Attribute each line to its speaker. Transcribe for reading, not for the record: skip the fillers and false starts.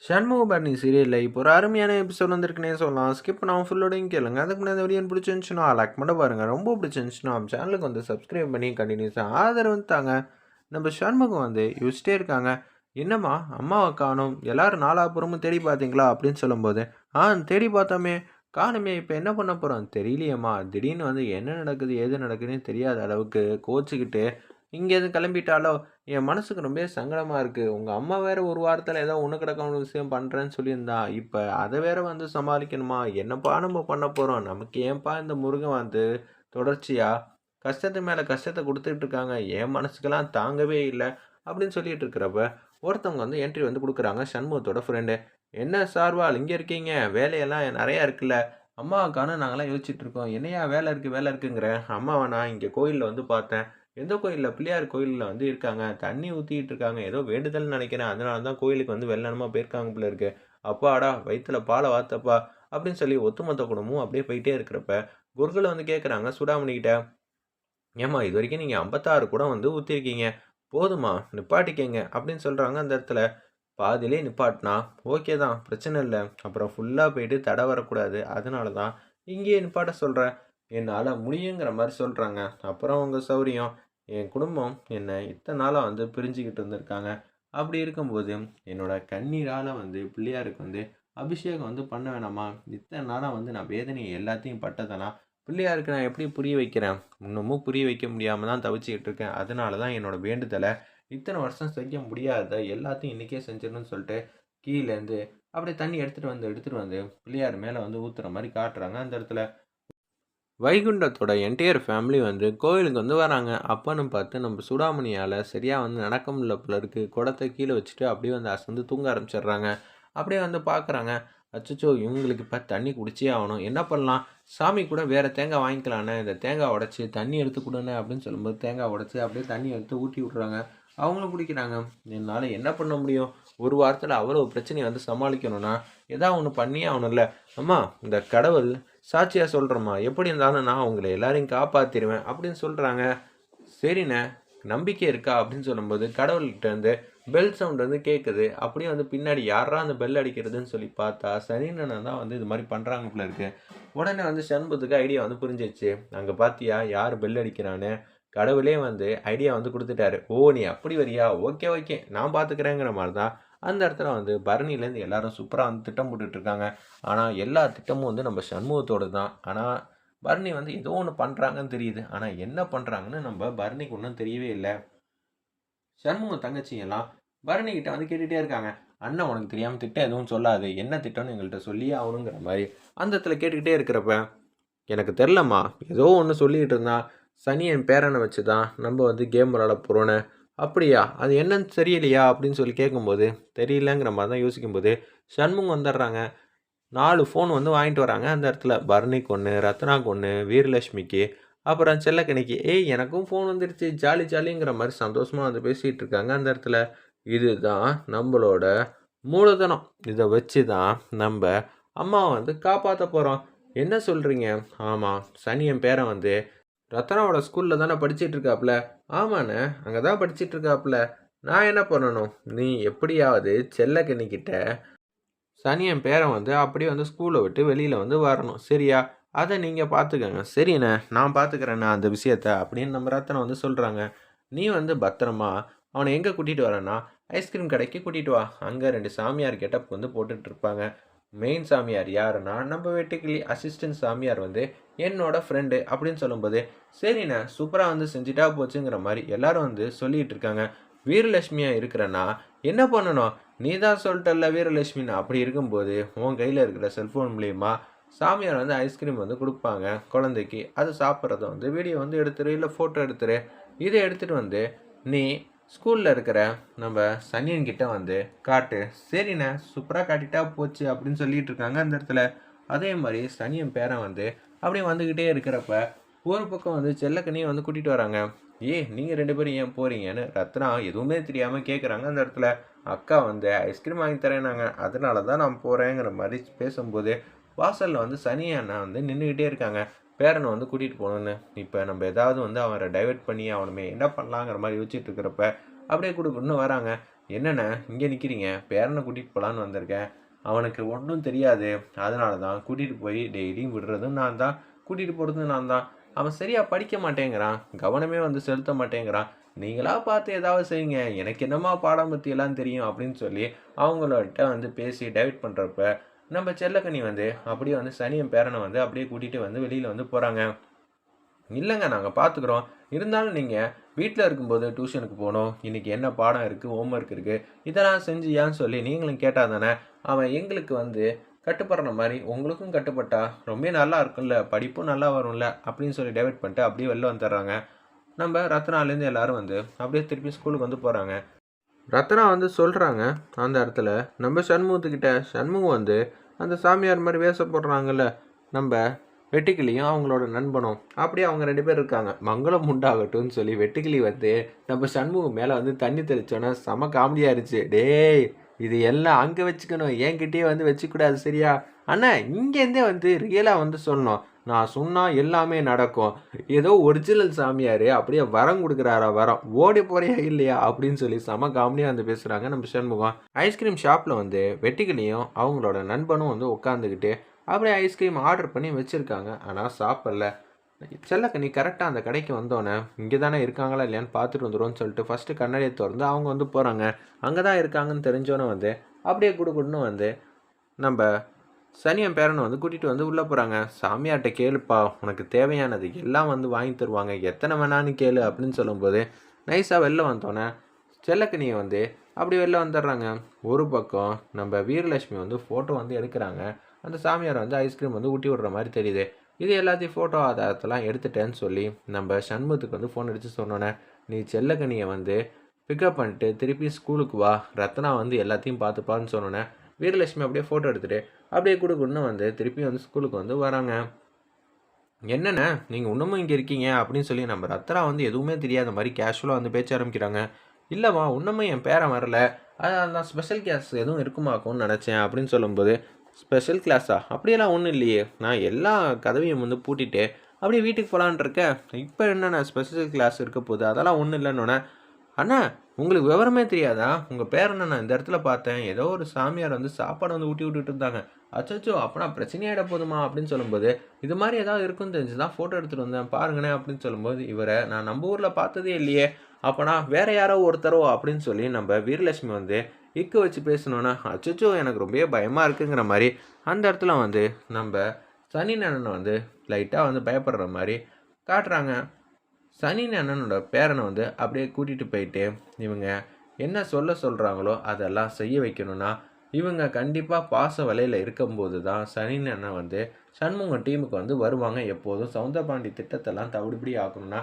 Speaker 1: சண்முகபரணி சீரியல்ல இப்போ ஒரு அருமையான எபிசோட் வந்திருக்குன்னே சொல்லலாம். ஸ்கிப் பண்ணாம ஃபுல்லோடையும் கேளுங்க. அதுக்கு முன்னாடி இந்த வீடியோ பிடிச்சிருந்துச்சுன்னா லைக் பண்ண பாருங்க. ரொம்ப பிடிச்சிருந்துச்சுன்னா நம்ம சேனலுக்கு வந்து சப்ஸ்கிரைப் பண்ணி கண்டினியூஸாக ஆதரவு தாங்க. நம்ம சண்முகம் வந்து யோசிச்சிட்டே இருக்காங்க. என்னம்மா அம்மாவை காணோம், எல்லாரும் நாலாபுறமும் தேடி பார்த்தீங்களா அப்படின்னு சொல்லும்போது, தேடி பார்த்தோமே, காணுமே, இப்போ என்ன பண்ண போகிறோம் தெரியலையேம்மா, திடீர்னு வந்து என்ன நடக்குது ஏது நடக்குதுன்னு தெரியாத அளவுக்கு கோச்சிக்கிட்டு இங்கேருந்து கிளம்பிட்டாலோ, என் மனசுக்கு ரொம்பவே சங்கடமா இருக்கு. உங்க அம்மா வேற ஒரு வாரத்துல ஏதோ ஒண்ணு கிடக்காம விஷயம் பண்றேன்னு சொல்லியிருந்தா. இப்ப அத வேற வந்து சமாளிக்கணுமா? என்னப்பா நம்ம பண்ண போறோம்? நமக்கு ஏன்பா இந்த முருகன் வந்து தொடர்ச்சியா கஷ்டத்து மேல கஷ்டத்த குடுத்துட்டு இருக்காங்க. என் மனசுக்கெல்லாம் தாங்கவே இல்ல. அப்படின்னு சொல்லிட்டு இருக்கிறப்ப, ஒருத்தவங்க வந்து என்ட்ரி வந்து குடுக்குறாங்க. சண்முகத்தோட ஃப்ரெண்டு. "என்ன சார்வால் இங்க இருக்கீங்க? வேலையெல்லாம் நெறையா இருக்குல்ல?" "அம்மாவ காணோம் நாங்கலாம் யோசிச்சுட்டு இருக்கோம்." "என்னய்யா வேல இருக்கு, வேல இருக்குங்கிற?" "அம்மாவ நான் இங்க கோயில்ல வந்து பார்த்தேன்." எந்த கோயில்ல? பிள்ளையார் கோயில்ல வந்து இருக்காங்க. தண்ணி ஊத்திட்டு இருக்காங்க. ஏதோ வேண்டுதல்னு நெனைக்கிறேன். அதனால தான் கோயிலுக்கு வந்து வெள்ளனமா போயிருக்காங்க போல இருக்கு. அப்பாடா! வயித்துல பால வார்த்தப்பா! அப்படின்னு சொல்லி ஒட்டுமொத்த குடும்பமும் அப்படியே போயிட்டே இருக்கிறப்ப, குருக்கள் வந்து கேட்கறாங்க சூடாமணி கிட்ட, "ஏம்மா இதுவரைக்கும் நீங்க 56 குடம் வந்து ஊத்தியிருக்கீங்க. போதுமா? நிப்பாட்டிக்கங்க." அப்படின்னு சொல்றாங்க அந்த இடத்துல. பாதியிலே நிப்பாட்னா, ஓகே தான். பிரச்சனை இல்ல. அப்புறம் ஃபுல்லா போயிட்டு தட வரக்கூடாது. அதனால தான் இங்கேயே நிப்பாட்ட சொல்றேன். என்னால முடியுங்கிற மாரி சொல்றாங்க. அப்புறம் உங்க சௌரியம். என் குடும்பம் என்ன இத்தன நாளா வந்து பிரிஞ்சுகிட்டு இருந்திருக்காங்க. அப்படி இருக்கும்போது, என்னோட கண்ணீரால வந்து பிள்ளையாருக்கு வந்து அபிஷேகம் வந்து பண்ண வேணாமா? இத்தன நாளா வந்து நான் வேதனைய எல்லாத்தையும் பட்டதெல்லாம் பிள்ளையாருக்கு நான் எப்படி புரிய வைக்கிறேன்? இன்னமும் புரிய வைக்க முடியாம தான் தவிச்சுக்கிட்டு இருக்கேன். அதனால தான் என்னோட வேண்டுதல இத்தனை வருஷம் செய்ய முடியாத எல்லாத்தையும் இன்னைக்கே செஞ்சிடணும்னு சொல்லிட்டு கீழேருந்து அப்படியே தண்ணி எடுத்துட்டு வந்து பிள்ளையார் மேலே வந்து ஊத்துற மாதிரி காட்டுறாங்க அந்த இடத்துல. வைகுண்டத்தோட என்டையர் ஃபேமிலி வந்து கோயிலுக்கு வந்து வராங்க. அப்பன்னு பார்த்து நம்ம சூடாமணியால் சரியாக வந்து நடக்க முடியல போல இருக்கு. குடத்தை கீழே வச்சுட்டு அப்படியே வந்து அசந்து தூங்க ஆரம்பிச்சிடுறாங்க. அப்படியே வந்து பார்க்குறாங்க. அச்சச்சோ! இவங்களுக்கு இப்போ தண்ணி குடிச்சே ஆகணும். என்ன பண்ணலாம்? சாமி கூட வேறு தேங்காய் வாங்கிக்கலாண்ணே. இந்த தேங்காய் உடச்சி தண்ணி எடுத்து கொடுண்ணே அப்படின்னு சொல்லும்போது தேங்காய் உடச்சி அப்படியே தண்ணி எடுத்து ஊற்றி விட்றாங்க. அவங்களும் குடிக்கிறாங்க. என்னால் என்ன பண்ண முடியும்? ஒரு வாரத்தில் அவ்வளோ பிரச்சனையை வந்து சமாளிக்கணும்னா ஏதாவது ஒன்று பண்ணியே ஆகணும்ல. அம்மா இந்த கடவுள் சாட்சியா சொல்றேம்மா. எப்படி இருந்தாலும் நான் உங்கள எல்லாரையும் காப்பாத்திருவேன் அப்படின்னு சொல்றாங்க. சரிண்ணே, நம்பிக்கை இருக்கா? அப்படின்னு சொல்லும்போது கடவுள்கிட்ட இருந்து பெல் சவுண்ட் வந்து கேட்குது. அப்படியே வந்து பின்னாடி யார்ரா அந்த பெல் அடிக்கிறதுன்னு சொல்லி பார்த்தா, சனியண்ணன் தான் வந்து இது மாரி பண்றாங்க போல இருக்கு. உடனே வந்து சண்முகத்துக்கு ஐடியா வந்து புரிஞ்சிருச்சு. அங்க பார்த்தியா யார் பெல் அடிக்கிறான்னு? கடவுளே வந்து ஐடியா வந்து குடுத்துட்டாரு. ஓ! நீ அப்படி வரியா? Okay, okay. நான் பார்த்துக்கிறேங்கிற மாரி தான் அந்த இடத்துல வந்து பரணிலேருந்து எல்லாரும் சூப்பரா வந்து திட்டம் போட்டுட்டு இருக்காங்க. ஆனா, எல்லா திட்டமும் வந்து நம்ம சண்முகத்தோடது தான். ஆனா, பரணி வந்து ஏதோ ஒண்ணு பண்றாங்கன்னு தெரியுது. ஆனா, என்ன பண்றாங்கன்னு நம்ம பரணிக்கு இன்னும் தெரியவே இல்ல. சண்முகம் தங்கச்சி எல்லாம் பரணி கிட்ட வந்து கேட்டுட்டே இருக்காங்க. "அண்ணன் உனக்கு தெரியாம திட்டம் எதுவும் சொல்லாது. என்ன திட்டம்னு எங்கள்ட்ட சொல்லியே ஆகணுங்கிற மாரி." அந்த இடத்துல கேட்டுக்கிட்டே இருக்கிறப்ப, "எனக்கு தெரிலம்மா. ஏதோ ஒண்ணு சொல்லிக்கிட்டு இருந்தான். சனியன் பேரன வச்சு தான் நம்ம வந்து கேம் விளையாட போறோன்னு." "அப்படியா? அது என்னன்னு தெரியலையா?" அப்படின்னு சொல்லி கேட்கும்போது, தெரியலங்கிற மாரி தான் யோசிக்கும்போது, சண்முகம் வந்துடுறாங்க. 4 ஃபோன் வந்து வாங்கிட்டு வராங்க அந்த இடத்துல. பரணிக்கு 1, ரத்னாக்கு 1, வீரலட்சுமிக்கு, அப்புறம் செல்லக்கனிக்கு. "ஏய் எனக்கும் ஃபோன் வந்துருச்சு. ஜாலி ஜாலிங்கிற" மாரி சந்தோஷமா வந்து பேசிட்டு இருக்காங்க அந்த இடத்துல. இதுதான் நம்பளோட மூலதனம். இத வச்சு தான் நம்ப அம்மாவ வந்து காப்பாத்த போறோம். என்ன சொல்றீங்க? ஆமா. சனி என் பேரன் வந்து ரத்னாவோட ஸ்கூல்ல தானே படிச்சிட்டு இருக்காப்ல. ஆமாண்ணே. அங்க தான் படிச்சிட்டு இருக்காப்ல. நான் என்ன பண்ணணும்? நீ எப்படியாவது செல்லக்கனிக்கிட்ட சனி என் பேரன் வந்து அப்படியே வந்து ஸ்கூலை விட்டு வெளியில் வந்து வரணும் சரியா? அதை நீங்கள் பார்த்துக்கங்க. சரிண்ணே நான் பார்த்துக்கிறேண்ணே அந்த விஷயத்த அப்படின்னு நம்ம ரத்தனம் வந்து சொல்கிறாங்க. நீ வந்து பத்திரமா அவனை எங்கே கூட்டிகிட்டு வரேன்னா ஐஸ்கிரீம் கடைக்கு கூட்டிகிட்டு வா. அங்கே 2 சாமியார் கெட்டப் வந்து போட்டுட்டு இருப்பாங்க. மெயின் சாமியார் யாருன்னா நம்ம வெட்டுக்கிளி. அசிஸ்டன்ட் சாமியார் வந்து என்னோட ஃப்ரெண்டு அப்படின்னு சொல்லும்போது சரிண்ணே சூப்பராக வந்து செஞ்சுட்டா போச்சுங்கிற மாதிரி எல்லாரும் வந்து சொல்லிகிட்டு இருக்காங்க. வீரலட்சுமியா இருக்கிறேன்னா என்ன பண்ணணும்? நீ தான் சொல்லிட்டல்ல வீரலட்சுமின்னு. அப்படி இருக்கும்போது உன் கையில் இருக்கிற செல்ஃபோன் மூலியமா சாமியார் வந்து ஐஸ்கிரீம் வந்து கொடுப்பாங்க குழந்தைக்கு. அது சாப்பிட்றத வந்து வீடியோ வந்து எடுத்துரு, இல்லை ஃபோட்டோ எடுத்துரு. இதை எடுத்துகிட்டு வந்து நீ ஸ்கூலில் இருக்கிற நம்ம சனியன் கிட்ட வந்து காட்டு. சரிண்ணே சூப்பராக காட்டிட்டா போச்சு அப்படின்னு சொல்லிட்டு இருக்காங்க அந்த இடத்துல. அதே மாதிரி சனியன் பேரன் வந்து அப்படியே வந்துக்கிட்டே இருக்கிறப்ப ஒரு பக்கம் வந்து செல்லக்கனியை வந்து கூட்டிகிட்டு வராங்க. நீங்கள் 2 பேரும் ஏன் போகிறீங்கன்னு ரத்னா எதுவுமே தெரியாமல் கேட்குறாங்க அந்த இடத்துல. அக்கா வந்து ஐஸ்கிரீம் வாங்கி தரேனாங்க. அதனால தான் நான் போகிறேங்கிற மாதிரி பேசும்போது வாசலில் வந்து சனி அண்ணா வந்து நின்றுக்கிட்டே இருக்காங்க. பேரனை வந்து கூட்டிகிட்டு போகணுன்னு. இப்போ நம்ம ஏதாவது வந்து அவரை டைவர்ட் பண்ணி அவனுமே என்ன பண்ணலாங்கிற மாதிரி யோசிச்சுட்டு இருக்கிறப்ப அப்படியே குடுக்குன்னு வராங்க. என்னண்ணே இங்கே நிற்கிறீங்க, பேரனை கூட்டிகிட்டு போகலான்னு வந்திருக்கேன். அவனுக்கு ஒன்றும் தெரியாது, அதனால தான் கூட்டிகிட்டு போய் டெய்லியும் விடுறதும் நான் தான், கூட்டிகிட்டு போகிறதும் நான் தான். அவன் சரியாக படிக்க மாட்டேங்கிறான், கவனமே வந்து செலுத்த மாட்டேங்கிறான். நீங்களா பார்த்து ஏதாவது செய்யுங்க, எனக்கு என்னம்மா பாடம் பற்றியெல்லாம் தெரியும் அப்படின்னு சொல்லி அவங்கள்ட்ட வந்து பேசி டைவர்ட் பண்ணுறப்ப நம்ம செல்லக்கனி வந்து அப்படியே வந்து சனியன் பேரனை வந்து அப்படியே கூட்டிகிட்டு வந்து வெளியில் வந்து போகிறாங்க. இல்லைங்க நாங்கள் பார்த்துக்குறோம், இருந்தாலும் நீங்கள் வீட்டில் இருக்கும்போது டியூஷனுக்கு போகணும், இன்றைக்கி என்ன பாடம் இருக்குது, ஹோம்ஒர்க் இருக்குது, இதெல்லாம் செஞ்சியான்னு சொல்லி நீங்களும் கேட்டால் தானே அவன் எங்களுக்கு வந்து கட்டுப்படுற மாதிரி உங்களுக்கும் கட்டுப்பட்டா ரொம்ப நல்லா இருக்கும்ல, படிப்பும் நல்லா வரும்ல அப்படின்னு சொல்லி டைவர்ட் பண்ணிட்டு அப்படியே வெளில வந்துடுறாங்க. நம்ம ரத்னாலேருந்து எல்லாரும் வந்து அப்படியே திருப்பி ஸ்கூலுக்கு வந்து போகிறாங்க. ரத்னா வந்து சொல்கிறாங்க அந்த இடத்துல நம்ம சண்முகத்துக்கிட்ட, சண்முகம் வந்து அந்த சாமியார் மாதிரி வேஷம் போடுறாங்கல்ல, நம்ம வெட்டுக்கிளியும் அவங்களோட நண்பனும் அப்படியே அவங்க 2 பேர் இருக்காங்க. மங்களம் உண்டாகட்டும்னு சொல்லி வெட்டுக்கிளி வந்து நம்ம சண்முகம் மேலே வந்து தண்ணி தெளிச்சோன்னா செம காமெடியாக இருந்துச்சு. டேய் இது எல்லாம் அங்கே வச்சுக்கணும், என்கிட்டயே வந்து வச்சுக்கூடாது சரியா? அண்ணா இங்கேருந்தே வந்து ரியலாக வந்து சொல்லணும், நான் சொன்னால் எல்லாமே நடக்கும். ஏதோ ஒரிஜினல் சாமியார் அப்படியே வரம் கொடுக்குறாரா வரம், ஓடி போறியா இல்லையா அப்படின்னு சொல்லி செம காமெடியாக வந்து பேசுகிறாங்க நம்ம சண்முகம். ஐஸ்கிரீம் ஷாப்பில் வந்து வெட்டுக்கிளியும் அவங்களோட நண்பனும் வந்து உட்காந்துக்கிட்டு அப்படியே ஐஸ்கிரீம் ஆர்டர் பண்ணி வச்சுருக்காங்க. ஆனால் சாப்பிடல. செல்லக்கனி கரெக்டாக அந்த கடைக்கு வந்தோடனே இங்கே தானே இருக்காங்களா இல்லையான்னு பார்த்துட்டு வந்துடுவோன்னு சொல்லிட்டு ஃபஸ்ட்டு கண்ணாடியை திறந்து அவங்க வந்து போகிறாங்க. அங்கே தான் இருக்காங்கன்னு தெரிஞ்சோன்னே வந்து அப்படியே குடுன்னு வந்து நம்ம சனியன் பேரனை வந்து கூட்டிகிட்டு வந்து உள்ளே போகிறாங்க. சாமியார்கிட்ட கேளுப்பா, உனக்கு தேவையானது எல்லாம் வந்து வாங்கி தருவாங்க, எத்தனை வேணான்னு கேளு அப்படின்னு சொல்லும்போது நைஸாக வெளில வந்தோன்னே செல்லக்கனியை வந்து அப்படி வெளில வந்துடுறாங்க. ஒரு பக்கம் நம்ம வீரலட்சுமி வந்து ஃபோட்டோ வந்து எடுக்கிறாங்க. அந்த சாமியார் வந்து ஐஸ்கிரீம் வந்து ஊட்டி விடுற மாதிரி தெரியுது. இது எல்லாத்தையும் ஃபோட்டோ ஆதாரத்தெல்லாம் எடுத்துட்டேன்னு சொல்லி நம்ம சண்முகத்துக்கு வந்து ஃபோன் அடித்து சொன்னோன்னே, நீ செல்லக்கனியை வந்து பிக்கப் பண்ணிட்டு திருப்பி ஸ்கூலுக்கு வா, ரத்னா வந்து எல்லாத்தையும் பார்த்துப்பான்னு சொன்னோன்னே வீரலட்சுமி அப்படியே ஃபோட்டோ எடுத்துகிட்டு அப்படியே குடுன்னு வந்து திருப்பி வந்து ஸ்கூலுக்கு வந்து வராங்க. என்னென்ன நீங்கள் இன்னமும் இங்கே இருக்கீங்க அப்படின்னு சொல்லி நம்ம ரத்னா வந்து எதுவுமே தெரியாத மாதிரி கேஷுவலாக வந்து பேச்ச ஆரம்பிக்கிறாங்க. இல்லைம்மா இன்னமும் என் பேரன் வரல, அதனால தான் ஸ்பெஷல் கிளாஸ் எதுவும் இருக்குமாக்கும்னு நினச்சேன் அப்படின்னு சொல்லும்போது, ஸ்பெஷல் கிளாஸா அப்படியெல்லாம் ஒன்றும் இல்லையே, நான் எல்லா கதவையும் வந்து பூட்டிட்டு அப்படியே வீட்டுக்கு போகலான் இருக்கேன், இப்போ என்னென்ன ஸ்பெஷல் கிளாஸ் இருக்க போகுது, அதெல்லாம் ஒன்றும் இல்லைன்னொன்னே, அண்ணா உங்களுக்கு விவரமே தெரியாதா, உங்கள் பேரனை நான் இந்த இடத்துல பார்த்தேன், ஏதோ ஒரு சாமியார் வந்து சாப்பாடு வந்து ஊட்டி விட்டுட்டு இருந்தாங்க, அச்சோ அப்போனா பிரச்சனையாயிட போதுமா அப்படின்னு சொல்லும்போது, இது மாதிரி ஏதாவது இருக்குன்னு தெரிஞ்சு தான் ஃபோட்டோ எடுத்துகிட்டு வந்தேன் பாருங்கண்ணே அப்படின்னு சொல்லும்போது, இவரை நான் நம்ம ஊரில் பார்த்ததே இல்லையே, அப்போனா வேற யாரோ ஒருத்தரோ அப்படின்னு சொல்லி நம்ம வீரலட்சுமி வந்து இக்கு வச்சு பேசணுன்னா, அச்சோ எனக்கு ரொம்ப பயமாக இருக்குங்கிற மாதிரி அந்த இடத்துல வந்து நம்ம சனி அண்ணனை வந்து லைட்டாக வந்து பயப்படுற மாதிரி காட்டுறாங்க. சனி அண்ணனோட பேரனை வந்து அப்படியே கூட்டிகிட்டு போயிட்டு இவங்க என்ன சொல்கிறாங்களோ அதெல்லாம் செய்ய வைக்கணும்னா, இவங்க கண்டிப்பாக பாச வலையில் இருக்கும்போது தான் சனி அண்ணன் வந்து சண்முகம் டீமுக்கு வந்து வருவாங்க. எப்போதும் சவுந்தரபாண்டி திட்டத்தெல்லாம் தவிடுபடி ஆக்கணும்னா